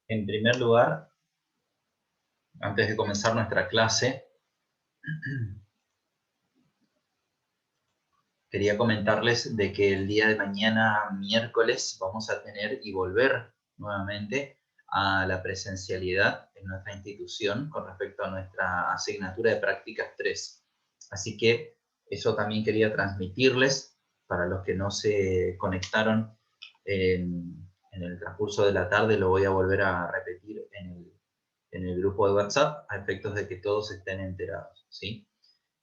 En primer lugar, antes de comenzar nuestra clase, quería comentarles de que el día de mañana, miércoles, vamos a tener y volver nuevamente a la presencialidad en nuestra institución con respecto a nuestra asignatura de prácticas 3. Así que eso también quería transmitirles para los que no se conectaron en el transcurso de la tarde. Lo voy a volver a repetir en el grupo de WhatsApp a efectos de que todos estén enterados, ¿sí?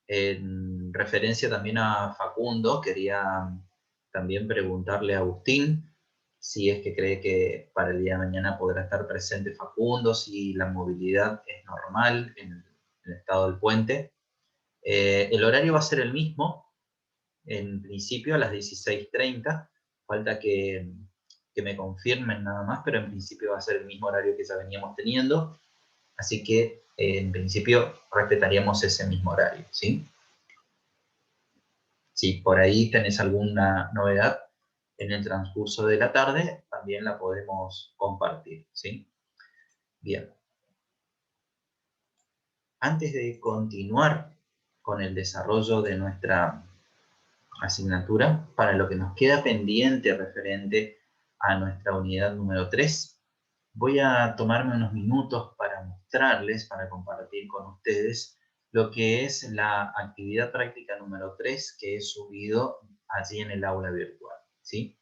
En referencia también a Facundo, quería también preguntarle a Agustín si es que cree que para el día de mañana podrá estar presente Facundo, si la movilidad es normal en el estado del puente. El horario va a ser el mismo, en principio a las 16:30, falta que me confirmen nada más, pero en principio va a ser el mismo horario que ya veníamos teniendo, así que en principio respetaríamos ese mismo horario, ¿sí? Si por ahí tenés alguna novedad en el transcurso de la tarde, también la podemos compartir, ¿sí? Bien. Antes de continuar con el desarrollo de nuestra asignatura, para lo que nos queda pendiente referente a nuestra unidad número 3, voy a tomarme unos minutos para mostrarles, para compartir con ustedes lo que es la actividad práctica número 3 que he subido allí en el aula virtual, ¿sí?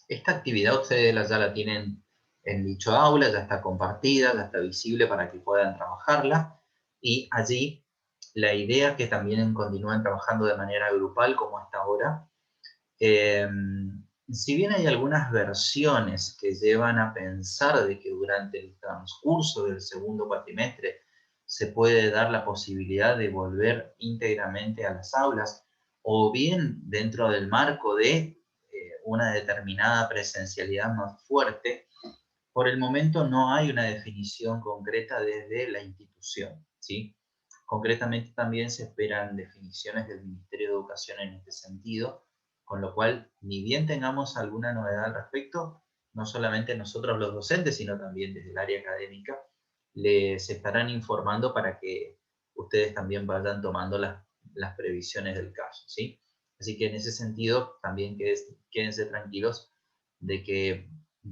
Esta actividad ustedes ya la tienen en dicho aula, ya está compartida, ya está visible para que puedan trabajarla, y allí la idea es que también continúen trabajando de manera grupal como hasta ahora. Si bien hay algunas versiones que llevan a pensar de que durante el transcurso del segundo cuatrimestre se puede dar la posibilidad de volver íntegramente a las aulas, o bien dentro del marco de una determinada presencialidad más fuerte, por el momento no hay una definición concreta desde la institución, ¿sí? Concretamente también se esperan definiciones del Ministerio de Educación en este sentido, con lo cual, ni bien tengamos alguna novedad al respecto, no solamente nosotros los docentes, sino también desde el área académica, les estarán informando para que ustedes también vayan tomando las previsiones del caso, ¿sí? Así que en ese sentido, también quédense tranquilos de que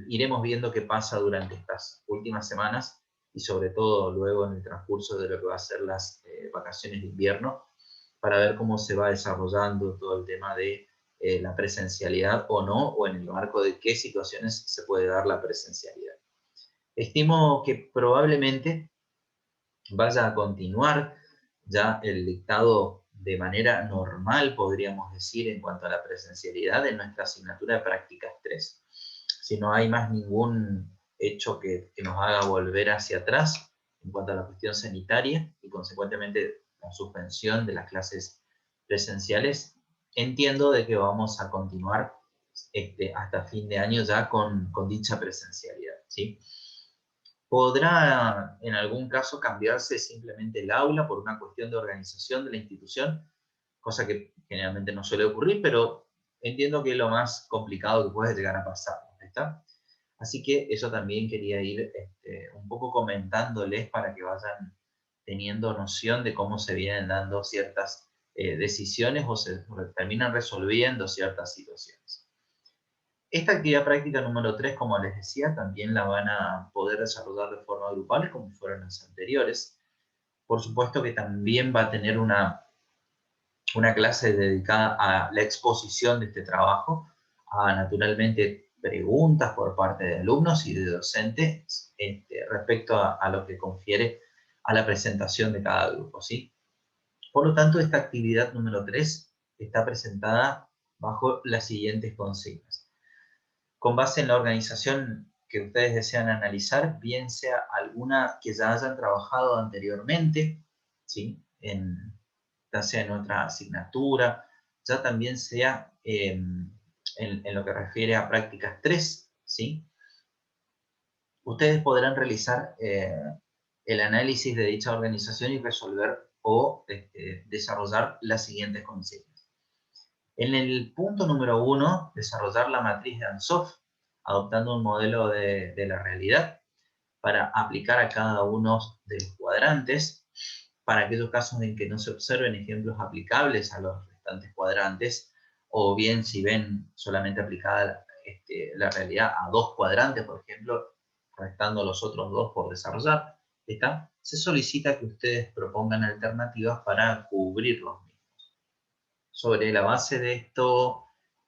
iremos viendo qué pasa durante estas últimas semanas y sobre todo luego en el transcurso de lo que va a ser las vacaciones de invierno, para ver cómo se va desarrollando todo el tema de la presencialidad o no, o en el marco de qué situaciones se puede dar la presencialidad. Estimo que probablemente vaya a continuar ya el dictado de manera normal, podríamos decir, en cuanto a la presencialidad en nuestra asignatura de prácticas 3. Si no hay más ningún hecho que nos haga volver hacia atrás en cuanto a la cuestión sanitaria y consecuentemente la suspensión de las clases presenciales, entiendo de que vamos a continuar hasta fin de año ya con dicha presencialidad, ¿sí? Podrá en algún caso cambiarse simplemente el aula por una cuestión de organización de la institución, cosa que generalmente no suele ocurrir, pero entiendo que es lo más complicado que puede llegar a pasar, ¿está? Así que eso también quería ir un poco comentándoles para que vayan teniendo noción de cómo se vienen dando ciertas decisiones o se terminan resolviendo ciertas situaciones. Esta actividad práctica número 3, como les decía, también la van a poder desarrollar de forma grupal, como fueron las anteriores. Por supuesto que también va a tener una clase dedicada a la exposición de este trabajo, a naturalmente preguntas por parte de alumnos y de docentes respecto a lo que confiere a la presentación de cada grupo, ¿sí? Por lo tanto, esta actividad número 3 está presentada bajo las siguientes consignas. Con base en la organización que ustedes desean analizar, bien sea alguna que ya hayan trabajado anteriormente, ¿sí? Ya sea en otra asignatura, ya también sea en lo que refiere a prácticas 3, ¿sí? Ustedes podrán realizar el análisis de dicha organización y resolver o desarrollar las siguientes consignas. En el punto número 1, desarrollar la matriz de Ansoff, adoptando un modelo de la realidad para aplicar a cada uno de los cuadrantes. Para aquellos casos en que no se observen ejemplos aplicables a los restantes cuadrantes, o bien si ven solamente aplicada la realidad a 2 cuadrantes, por ejemplo, restando los otros 2 por desarrollar, se solicita que ustedes propongan alternativas para cubrir los mismos. Sobre la base de esto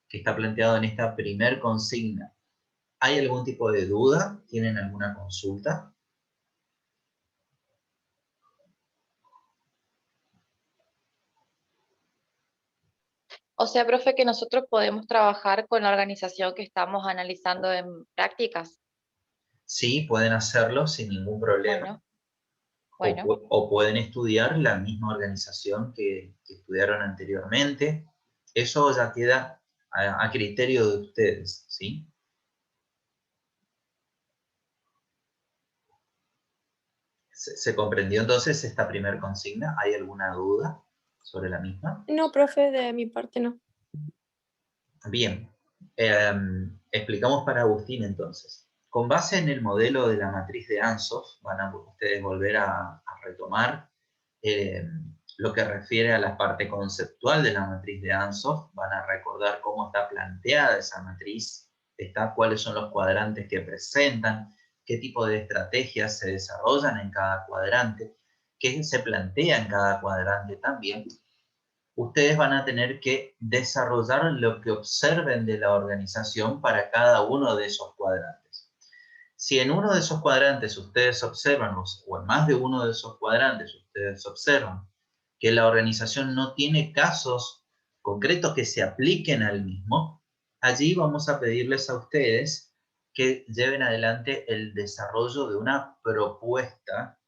que está planteado en esta primer consigna, ¿hay algún tipo de duda? ¿Tienen alguna consulta? O sea, profe, que nosotros podemos trabajar con la organización que estamos analizando en prácticas. Sí, pueden hacerlo sin ningún problema. Bueno, bueno. O pueden estudiar la misma organización que estudiaron anteriormente. Eso ya queda a criterio de ustedes, ¿sí? ¿Se comprendió entonces esta primera consigna? ¿Hay alguna duda sobre la misma? No, profe, de mi parte no. Bien, explicamos para Agustín entonces. Con base en el modelo de la matriz de Ansoff, van a ustedes volver a retomar lo que refiere a la parte conceptual de la matriz de Ansoff, van a recordar cómo está planteada esa matriz, cuáles son los cuadrantes que presentan, qué tipo de estrategias se desarrollan en cada cuadrante, qué se plantea en cada cuadrante también. Ustedes van a tener que desarrollar lo que observen de la organización para cada uno de esos cuadrantes. Si en uno de esos cuadrantes ustedes observan, o en más de uno de esos cuadrantes ustedes observan que la organización no tiene casos concretos que se apliquen al mismo, allí vamos a pedirles a ustedes que lleven adelante el desarrollo de una propuesta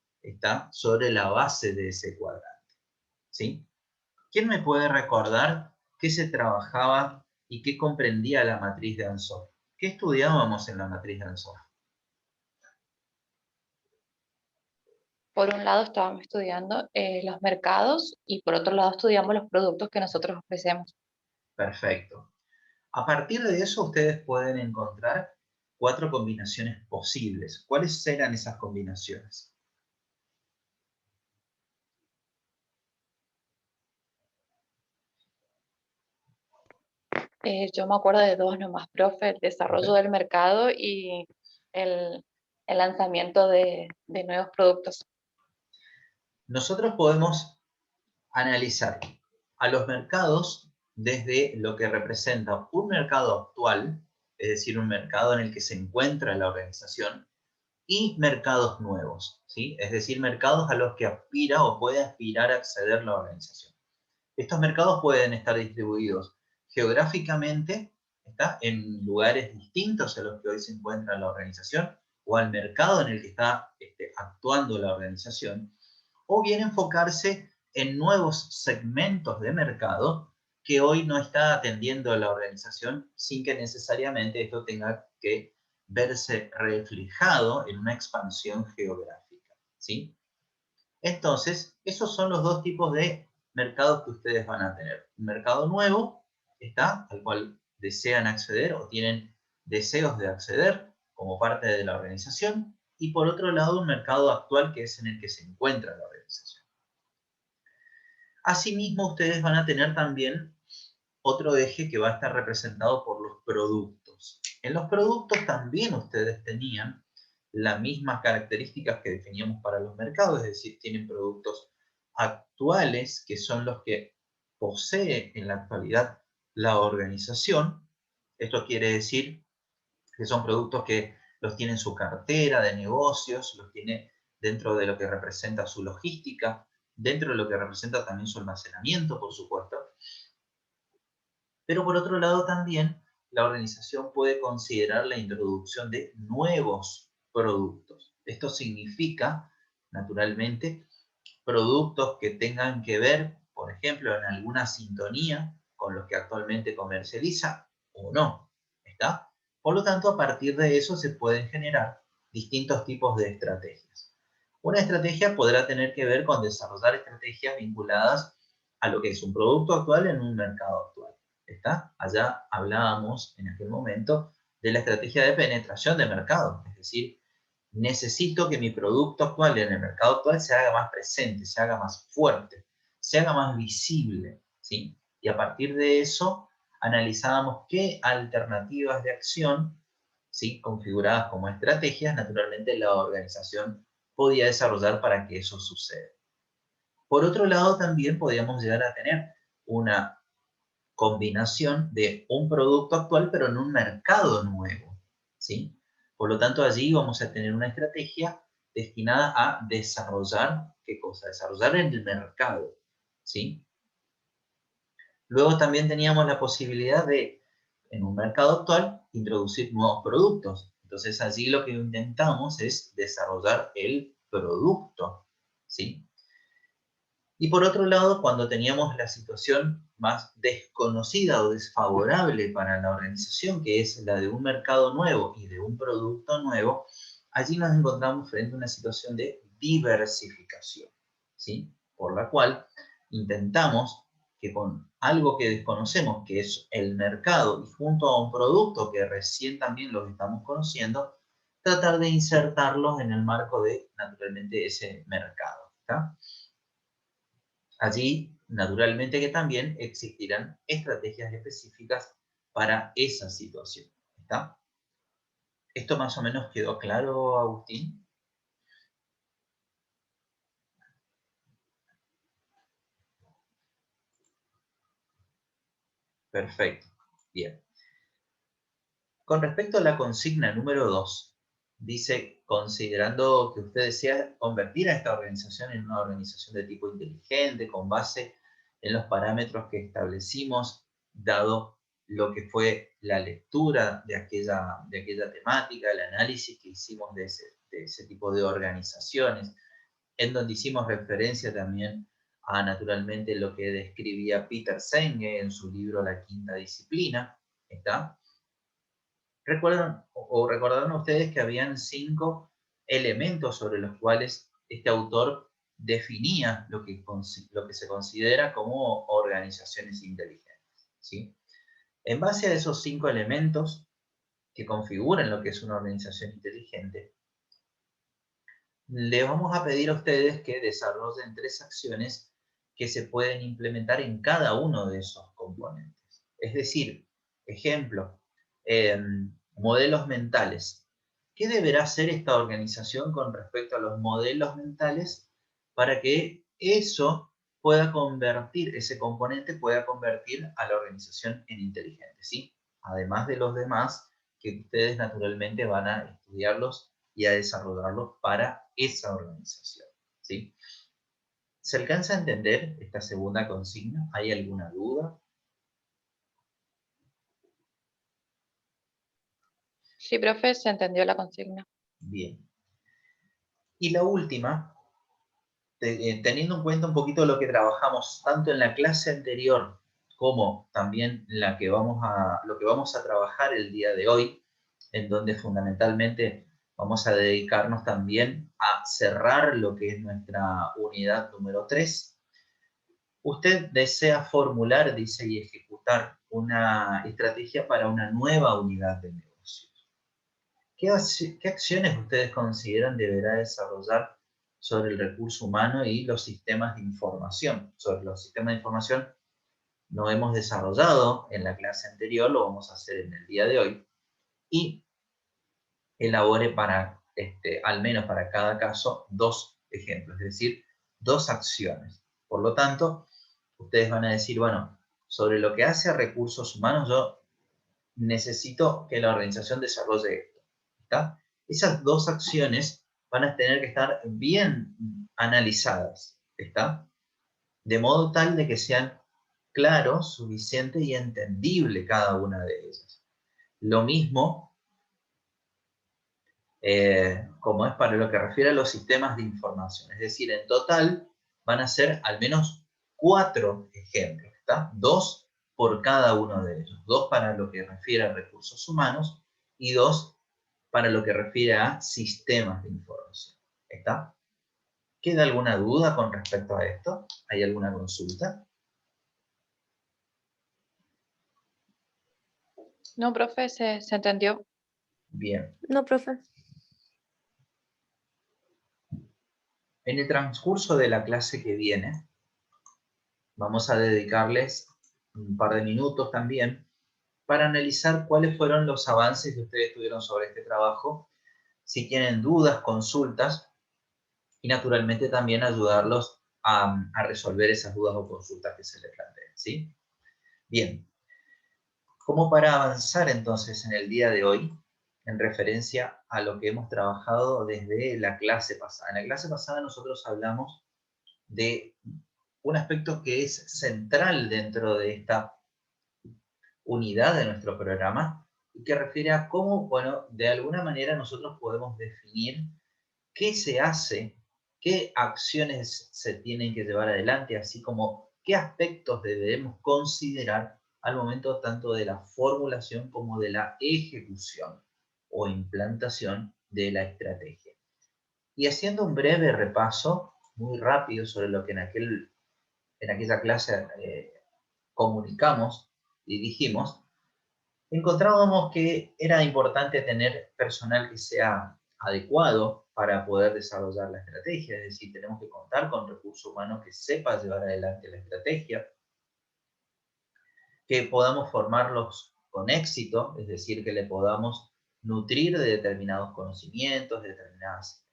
sobre la base de ese cuadrante, ¿sí? ¿Quién me puede recordar qué se trabajaba y qué comprendía la matriz de Ansoff? ¿Qué estudiábamos en la matriz de Ansoff? Por un lado estábamos estudiando los mercados y por otro lado estudiamos los productos que nosotros ofrecemos. Perfecto. A partir de eso ustedes pueden encontrar 4 combinaciones posibles. ¿Cuáles serán esas combinaciones? Yo me acuerdo de dos nomás, profe, el desarrollo Perfecto. del mercado y el, el lanzamiento de nuevos productos. Nosotros podemos analizar a los mercados desde lo que representa un mercado actual, es decir, un mercado en el que se encuentra la organización, y mercados nuevos, ¿sí? Es decir, mercados a los que aspira o puede aspirar a acceder la organización. Estos mercados pueden estar distribuidos geográficamente, en lugares distintos a los que hoy se encuentra la organización, o al mercado en el que está actuando la organización, o bien enfocarse en nuevos segmentos de mercado que hoy no está atendiendo la organización sin que necesariamente esto tenga que verse reflejado en una expansión geográfica, ¿sí? Entonces, esos son los dos tipos de mercados que ustedes van a tener. Un mercado nuevo, al cual desean acceder o tienen deseos de acceder como parte de la organización, y por otro lado un mercado actual que es en el que se encuentra la organización. Asimismo, ustedes van a tener también otro eje que va a estar representado por los productos. En los productos también ustedes tenían las mismas características que definíamos para los mercados, es decir, tienen productos actuales que son los que posee en la actualidad la organización. Esto quiere decir que son productos que los tiene en su cartera de negocios, los tiene dentro de lo que representa su logística, dentro de lo que representa también su almacenamiento, por supuesto. Pero por otro lado también la organización puede considerar la introducción de nuevos productos. Esto significa, naturalmente, productos que tengan que ver, por ejemplo, en alguna sintonía con los que actualmente comercializa o no. ¿Está? Por lo tanto, a partir de eso se pueden generar distintos tipos de estrategias. Una estrategia podrá tener que ver con desarrollar estrategias vinculadas a lo que es un producto actual en un mercado actual. ¿Está? Allá hablábamos en aquel momento de la estrategia de penetración de mercado, es decir, necesito que mi producto actual en el mercado actual se haga más presente, se haga más fuerte, se haga más visible, ¿sí? Y a partir de eso analizábamos qué alternativas de acción, ¿sí?, configuradas como estrategias, naturalmente la organización podía desarrollar para que eso suceda. Por otro lado, también podíamos llegar a tener una combinación de un producto actual, pero en un mercado nuevo, ¿sí? Por lo tanto, allí vamos a tener una estrategia destinada a desarrollar, ¿qué cosa? Desarrollar en el mercado, ¿sí? Luego también teníamos la posibilidad de, en un mercado actual, introducir nuevos productos. Entonces allí lo que intentamos es desarrollar el producto, ¿sí? Y por otro lado, cuando teníamos la situación más desconocida o desfavorable para la organización, que es la de un mercado nuevo y de un producto nuevo, allí nos encontramos frente a una situación de diversificación, ¿sí? Por la cual intentamos que con algo que desconocemos, que es el mercado, y junto a un producto que recién también los estamos conociendo, tratar de insertarlos en el marco de, naturalmente, ese mercado, ¿está? Allí, naturalmente que también existirán estrategias específicas para esa situación, ¿está? ¿Esto más o menos quedó claro, Agustín? Perfecto, bien. Con respecto a la consigna número 2, dice, considerando que usted desea convertir a esta organización en una organización de tipo inteligente, con base en los parámetros que establecimos, dado lo que fue la lectura de aquella temática, el análisis que hicimos de ese tipo de organizaciones, en donde hicimos referencia también a, naturalmente, lo que describía Peter Senge en su libro La Quinta Disciplina, ¿está? ¿Recuerdan o recordaron ustedes que habían 5 elementos sobre los cuales este autor definía lo que se considera como organizaciones inteligentes, ¿sí? En base a esos 5 elementos que configuran lo que es una organización inteligente, le vamos a pedir a ustedes que desarrollen 3 acciones que se pueden implementar en cada uno de esos componentes. Es decir, ejemplo, modelos mentales. ¿Qué deberá hacer esta organización con respecto a los modelos mentales para que eso pueda convertir, ese componente pueda convertir a la organización en inteligente, ¿sí? Además de los demás, que ustedes naturalmente van a estudiarlos y a desarrollarlos para esa organización, ¿sí? ¿Se alcanza a entender esta segunda consigna? ¿Hay alguna duda? Sí, profe, se entendió la consigna. Bien. Y la última, teniendo en cuenta un poquito lo que trabajamos tanto en la clase anterior como también lo que vamos a trabajar el día de hoy, en donde fundamentalmente vamos a dedicarnos también a cerrar lo que es nuestra unidad número 3. Usted desea formular, dice, y ejecutar una estrategia para una nueva unidad de negocio. ¿Qué acciones ustedes consideran deberá desarrollar sobre el recurso humano y los sistemas de información? Sobre los sistemas de información no hemos desarrollado en la clase anterior, lo vamos a hacer en el día de hoy. Y elabore para, al menos para cada caso, 2 ejemplos, es decir, 2 acciones. Por lo tanto, ustedes van a decir, bueno, sobre lo que hace a recursos humanos, yo necesito que la organización desarrolle esto, ¿está? Esas 2 acciones van a tener que estar bien analizadas, ¿está? De modo tal de que sean claros, suficientes y entendible cada una de ellas. Lo mismo como es para lo que refiere a los sistemas de información. Es decir, en total van a ser al menos 4 ejemplos, ¿está? 2 por cada uno de ellos. 2 para lo que refiere a recursos humanos y 2 para lo que refiere a sistemas de información, ¿está? ¿Queda alguna duda con respecto a esto? ¿Hay alguna consulta? No, profe, se entendió. Bien. No, profe. En el transcurso de la clase que viene, vamos a dedicarles un par de minutos también para analizar cuáles fueron los avances que ustedes tuvieron sobre este trabajo, si tienen dudas, consultas, y naturalmente también ayudarlos a resolver esas dudas o consultas que se les planteen, ¿sí? Bien, como para avanzar entonces en el día de hoy, en referencia a lo que hemos trabajado desde la clase pasada. En la clase pasada nosotros hablamos de un aspecto que es central dentro de esta unidad de nuestro programa y que refiere a cómo, bueno, de alguna manera nosotros podemos definir qué se hace, qué acciones se tienen que llevar adelante, así como qué aspectos debemos considerar al momento tanto de la formulación como de la ejecución o implantación de la estrategia. Y haciendo un breve repaso, muy rápido, sobre lo que en aquella clase comunicamos y dijimos, encontrábamos que era importante tener personal que sea adecuado para poder desarrollar la estrategia, es decir, tenemos que contar con recursos humanos que sepa llevar adelante la estrategia, que podamos formarlos con éxito, es decir, que le podamos nutrir de determinados conocimientos, de determinadas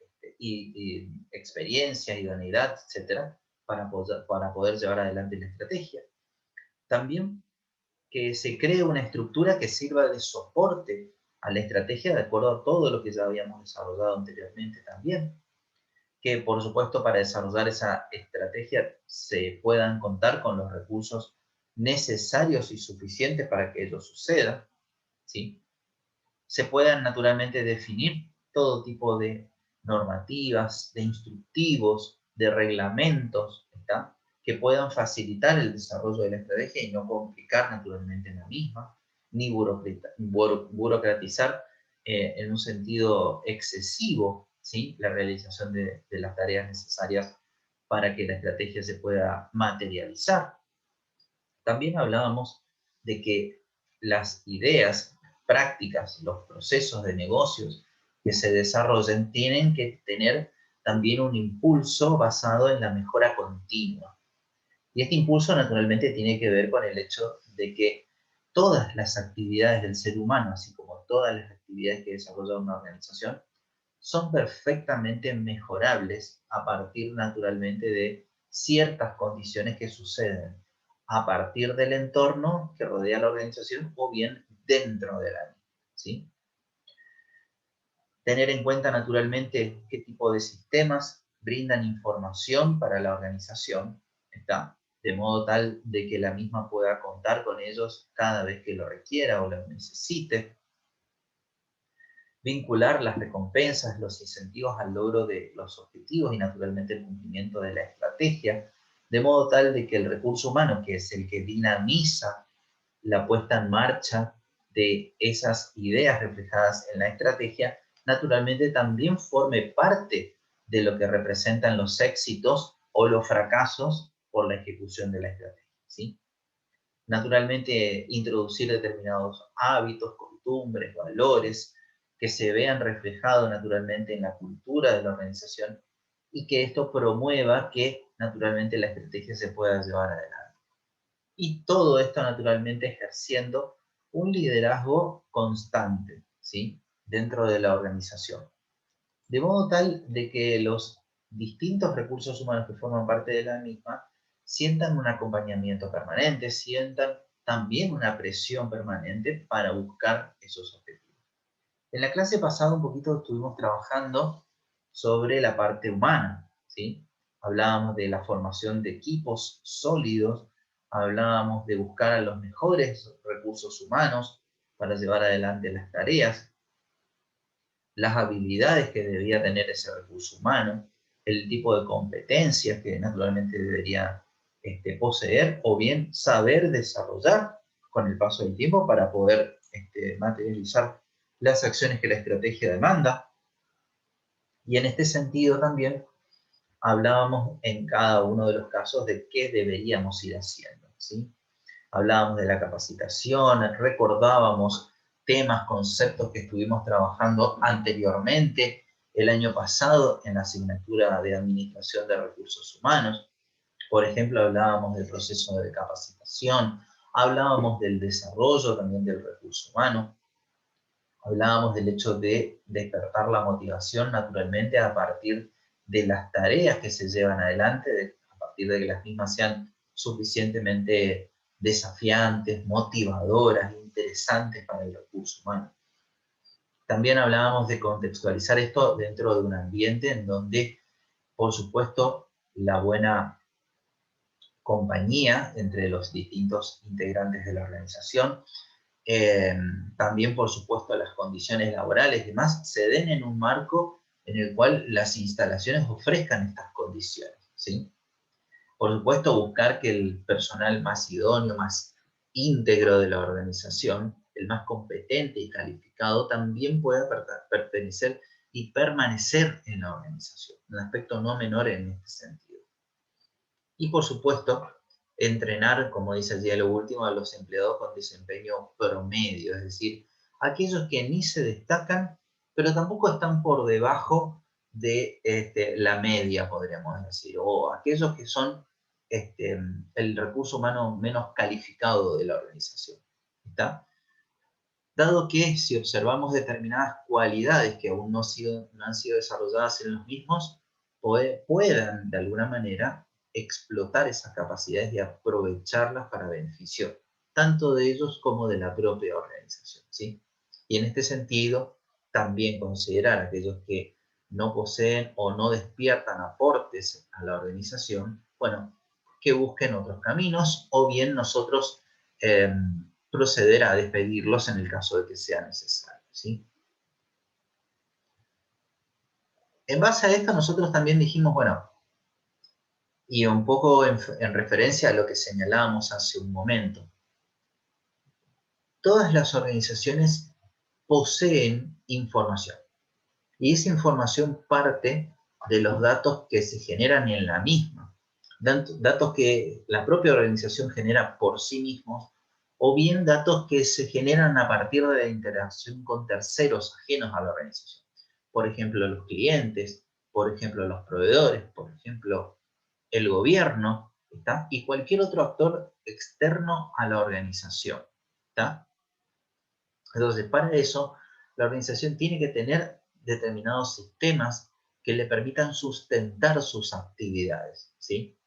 experiencias, idoneidad, etcétera, para poder llevar adelante la estrategia. También que se cree una estructura que sirva de soporte a la estrategia de acuerdo a todo lo que ya habíamos desarrollado anteriormente también. Que por supuesto para desarrollar esa estrategia se puedan contar con los recursos necesarios y suficientes para que ello suceda, ¿sí? Se puedan naturalmente definir todo tipo de normativas, de instructivos, de reglamentos, ¿está? Que puedan facilitar el desarrollo de la estrategia y no complicar naturalmente la misma, ni burocratizar en un sentido excesivo, ¿sí? La realización de las tareas necesarias para que la estrategia se pueda materializar. También hablábamos de que las ideas prácticas, los procesos de negocios que se desarrollen tienen que tener también un impulso basado en la mejora continua. Y este impulso naturalmente tiene que ver con el hecho de que todas las actividades del ser humano, así como todas las actividades que desarrolla una organización, son perfectamente mejorables a partir naturalmente de ciertas condiciones que suceden a partir del entorno que rodea la organización o bien dentro de la misma, ¿sí? Tener en cuenta naturalmente qué tipo de sistemas brindan información para la organización, ¿está? De modo tal de que la misma pueda contar con ellos cada vez que lo requiera o lo necesite. Vincular las recompensas, los incentivos al logro de los objetivos y naturalmente el cumplimiento de la estrategia, de modo tal de que el recurso humano, que es el que dinamiza la puesta en marcha de esas ideas reflejadas en la estrategia, naturalmente también forme parte de lo que representan los éxitos o los fracasos por la ejecución de la estrategia, ¿sí? Naturalmente, introducir determinados hábitos, costumbres, valores, que se vean reflejados naturalmente en la cultura de la organización y que esto promueva que naturalmente la estrategia se pueda llevar adelante. Y todo esto naturalmente ejerciendo un liderazgo constante, ¿sí? Dentro de la organización. De modo tal de que los distintos recursos humanos que forman parte de la misma sientan un acompañamiento permanente, sientan también una presión permanente para buscar esos objetivos. En la clase pasada un poquito estuvimos trabajando sobre la parte humana, ¿sí? Hablábamos de la formación de equipos sólidos, hablábamos de buscar a los mejores recursos humanos para llevar adelante las tareas, las habilidades que debía tener ese recurso humano, el tipo de competencias que naturalmente debería poseer o bien saber desarrollar con el paso del tiempo para poder materializar las acciones que la estrategia demanda. Y en este sentido también hablábamos en cada uno de los casos de qué deberíamos ir haciendo, ¿sí? Hablábamos de la capacitación, recordábamos temas, conceptos que estuvimos trabajando anteriormente, el año pasado, en la asignatura de Administración de Recursos Humanos. Por ejemplo, hablábamos del proceso de capacitación, hablábamos del desarrollo también del recurso humano, hablábamos del hecho de despertar la motivación naturalmente a partir de las tareas que se llevan adelante, a partir de que las mismas sean suficientemente desafiantes, motivadoras, interesantes para el recurso humano. También hablábamos de contextualizar esto dentro de un ambiente en donde, por supuesto, la buena compañía entre los distintos integrantes de la organización, también, por supuesto, las condiciones laborales y demás, se den en un marco en el cual las instalaciones ofrezcan estas condiciones, ¿sí? Por supuesto, buscar que el personal más idóneo, más íntegro de la organización, el más competente y calificado, también pueda pertenecer y permanecer en la organización. Un aspecto no menor en este sentido. Y, por supuesto, entrenar, como dice allí a lo último, a los empleados con desempeño promedio, es decir, aquellos que ni se destacan, pero tampoco están por debajo de la media, podríamos decir, o aquellos que son el recurso humano menos calificado de la organización. ¿Está? Dado que si observamos determinadas cualidades que aún no han sido desarrolladas en los mismos, puedan de alguna manera explotar esas capacidades y aprovecharlas para beneficio tanto de ellos como de la propia organización, ¿sí? Y en este sentido, también considerar a aquellos que no poseen o no despiertan aportes a la organización, bueno, que busquen otros caminos, o bien nosotros proceder a despedirlos en el caso de que sea necesario, ¿sí? En base a esto nosotros también dijimos, bueno, y un poco en referencia a lo que señalábamos hace un momento, todas las organizaciones poseen información, y esa información parte de los datos que se generan en la misma, datos que la propia organización genera por sí mismos, o bien datos que se generan a partir de la interacción con terceros ajenos a la organización. Por ejemplo, los clientes, por ejemplo, los proveedores, por ejemplo, el gobierno, ¿está? Y cualquier otro actor externo a la organización, ¿está? Entonces, para eso, la organización tiene que tener determinados sistemas que le permitan sustentar sus actividades, ¿sí?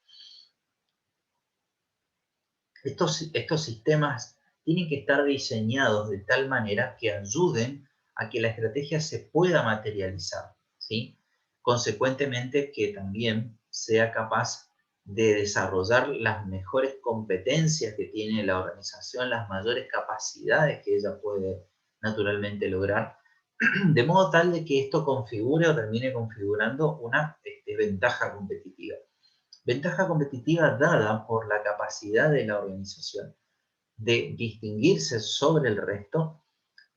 Estos sistemas tienen que estar diseñados de tal manera que ayuden a que la estrategia se pueda materializar, ¿sí? Consecuentemente, que también sea capaz de desarrollar las mejores competencias que tiene la organización, las mayores capacidades que ella puede naturalmente lograr, de modo tal de que esto configure o termine configurando una ventaja competitiva. Ventaja competitiva dada por la capacidad de la organización de distinguirse sobre el resto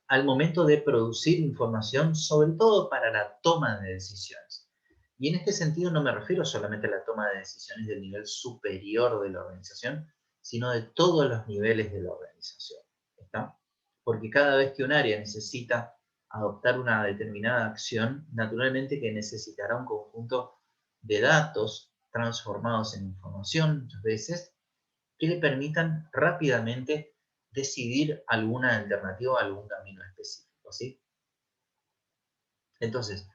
al momento de producir información, sobre todo para la toma de decisiones. Y en este sentido no me refiero solamente a la toma de decisiones del nivel superior de la organización, sino de todos los niveles de la organización, ¿está? Porque cada vez que un área necesita adoptar una determinada acción, naturalmente que necesitará un conjunto de datos transformados en información, muchas veces, que le permitan rápidamente decidir alguna alternativa o algún camino específico, ¿sí? Entonces,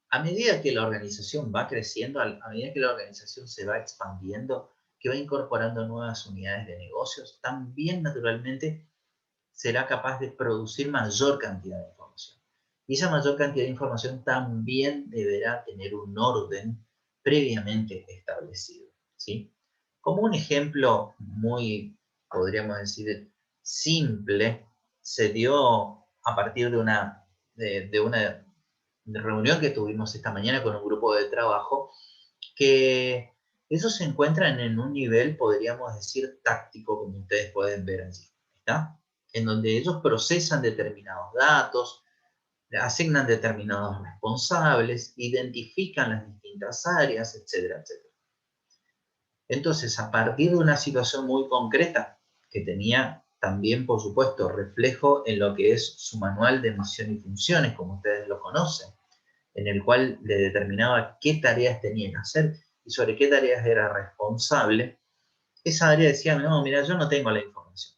a medida que la organización va creciendo, a medida que la organización se va expandiendo, que va incorporando nuevas unidades de negocios, también naturalmente será capaz de producir mayor cantidad de información. Y esa mayor cantidad de información también deberá tener un orden previamente establecido, ¿sí? Como un ejemplo muy, podríamos decir, simple, se dio a partir de una reunión que tuvimos esta mañana con un grupo de trabajo, que ellos se encuentran en un nivel, podríamos decir, táctico, como ustedes pueden ver allí, ¿está? En donde ellos procesan determinados datos, asignan determinados responsables, identifican las distintas áreas, etcétera, etcétera. Entonces, a partir de una situación muy concreta, que tenía también, por supuesto, reflejo en lo que es su manual de misión y funciones, como ustedes lo conocen, en el cual le determinaba qué tareas tenía que hacer y sobre qué tareas era responsable, esa área decía, no, mira, yo no tengo la información.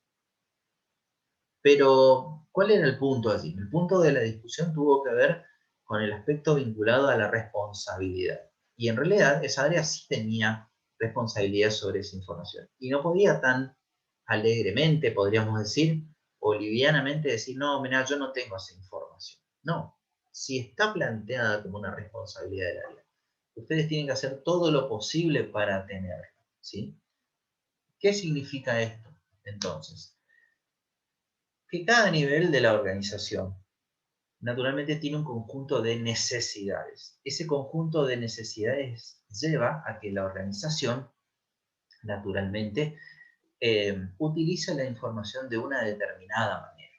Pero, ¿cuál era el punto allí? El punto de la discusión tuvo que ver con el aspecto vinculado a la responsabilidad. Y en realidad esa área sí tenía responsabilidad sobre esa información. Y no podía tan alegremente, podríamos decir, o livianamente decir, no, mira, yo no tengo esa información. No, si está planteada como una responsabilidad del área, ustedes tienen que hacer todo lo posible para tenerla, ¿sí? ¿Qué significa esto, entonces? Que cada nivel de la organización naturalmente tiene un conjunto de necesidades. Ese conjunto de necesidades lleva a que la organización, naturalmente, utilice la información de una determinada manera.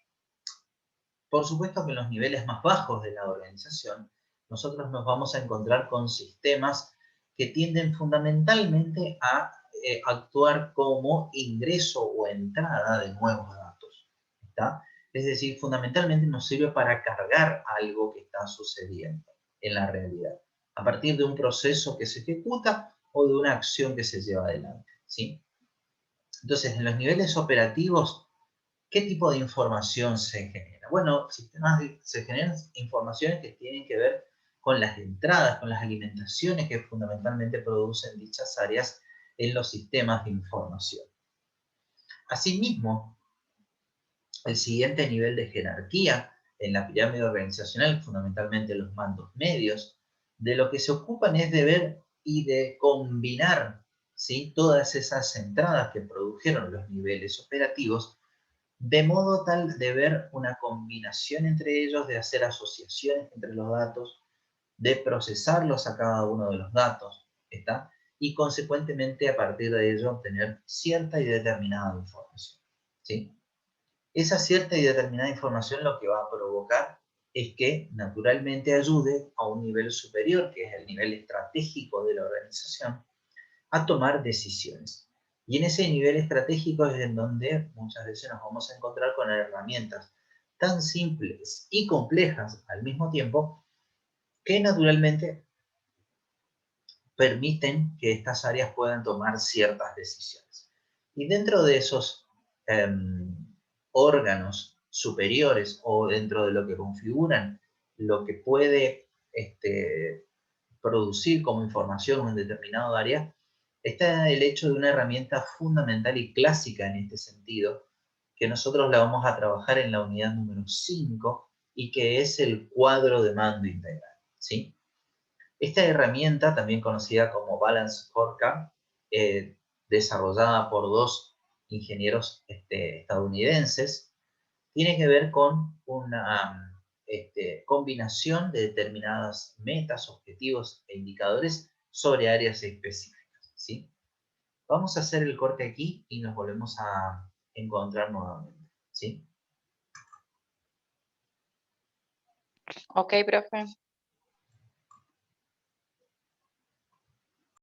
Por supuesto que en los niveles más bajos de la organización, nosotros nos vamos a encontrar con sistemas que tienden fundamentalmente a actuar como ingreso o entrada de nuevos datos. ¿Está? Es decir, fundamentalmente nos sirve para cargar algo que está sucediendo en la realidad, a partir de un proceso que se ejecuta o de una acción que se lleva adelante, ¿sí? Entonces, en los niveles operativos, ¿qué tipo de información se genera? Bueno, se generan informaciones que tienen que ver con las entradas, con las alimentaciones que fundamentalmente producen dichas áreas en los sistemas de información. Asimismo, el siguiente nivel de jerarquía en la pirámide organizacional, fundamentalmente los mandos medios, de lo que se ocupan es de ver y de combinar, ¿sí?, todas esas entradas que produjeron los niveles operativos, de modo tal de ver una combinación entre ellos, de hacer asociaciones entre los datos, de procesarlos a cada uno de los datos, ¿está? Y consecuentemente a partir de ello obtener cierta y determinada información, ¿sí? Esa cierta y determinada información lo que va a provocar es que naturalmente ayude a un nivel superior, que es el nivel estratégico de la organización, a tomar decisiones. Y en ese nivel estratégico es en donde muchas veces nos vamos a encontrar con herramientas tan simples y complejas al mismo tiempo, que naturalmente permiten que estas áreas puedan tomar ciertas decisiones. Y dentro de esos órganos superiores o dentro de lo que configuran lo que puede producir como información en determinado área, está el hecho de una herramienta fundamental y clásica en este sentido, que nosotros la vamos a trabajar en la unidad número 5 y que es el cuadro de mando integral, ¿sí? Esta herramienta, también conocida como Balance Scorecard, desarrollada por dos ingenieros estadounidenses, tiene que ver con una combinación de determinadas metas, objetivos e indicadores sobre áreas específicas, ¿sí? Vamos a hacer el corte aquí y nos volvemos a encontrar nuevamente, ¿sí? Ok, profe.